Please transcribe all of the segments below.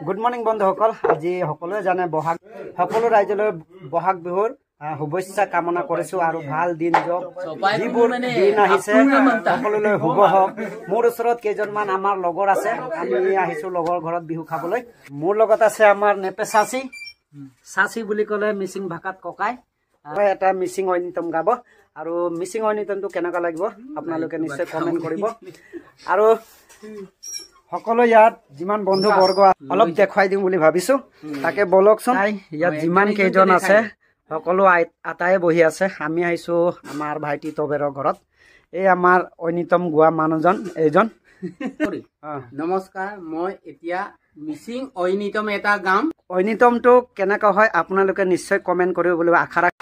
Good morning বন্ধুসকল, আজি সকলোৱে জানে সকলো ৰাইজলৈ বহাগ বিহুৰ শুভেচ্ছা কামনা কৰিছো আৰু ভাল দিন যাওক। যিবোৰ দিন আহিছে সকলোলৈ শুভ হওক। মোৰ ওচৰত কেইজনমান আমাৰ লগৰ আছে, আমি আহিছো লগৰ ঘৰত বিহু খাবলৈ। মোৰ লগত আছে আমাৰ নেপে চাচি। চাচি বুলি ক'লে মিচিং ভাষাত ককাই। এটা মিচিং ঐনিতম গাব আৰু মিচিং ঐনিতমটো কেনেকুৱা লাগিব আপোনালোকে নিশ্চয় কমেণ্ট কৰিব। আৰু সকলো ইয়াত যিমান বন্ধু বৰ্গ অলপ দেখুৱাই দিম বুলি ভাবিছো, তাকে বলকচোন। ইয়াত যিমান কেইজন আছে সকলো আটায়ে বহি আছে। আমি আহিছো আমাৰ ভাইটি তবেৰৰ ঘৰত। এই আমাৰ ঐনিতম গোৱা মানুহজন এইজন। নমস্কাৰ, মই এতিয়া মিচিং ঐনিতম এটা গাম। ঐনিতমটো কেনেকুৱা হয় আপোনালোকে নিশ্চয় কমেণ্ট কৰিব বুলি আশা ৰাখি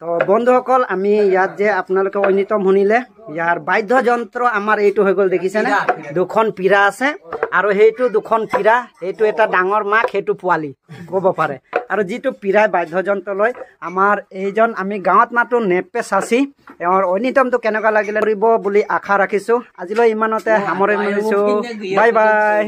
তো বন্ধুসকল, আমি ইয়াত যে আপোনালোকে ঐনিতম শুনিলে, ইয়াৰ বাদ্যযন্ত্ৰ আমাৰ এইটো হৈ গ'ল দেখিছেনে? দুখন পিৰা আছে আৰু সেইটো দুখন পিৰা, সেইটো এটা ডাঙৰ মাক, সেইটো পোৱালি ক'ব পাৰে। আৰু যিটো পিৰাই বাদ্যযন্ত্ৰ লৈ আমাৰ এইজন আমি গাঁৱত মাতো নেপে চাচি, তেওঁৰ ঐনিতমটো কেনেকুৱা লাগিলে কৰিব বুলি আশা ৰাখিছো। আজিলৈ ইমানতে সামৰণি মাৰিছো। Bye bye.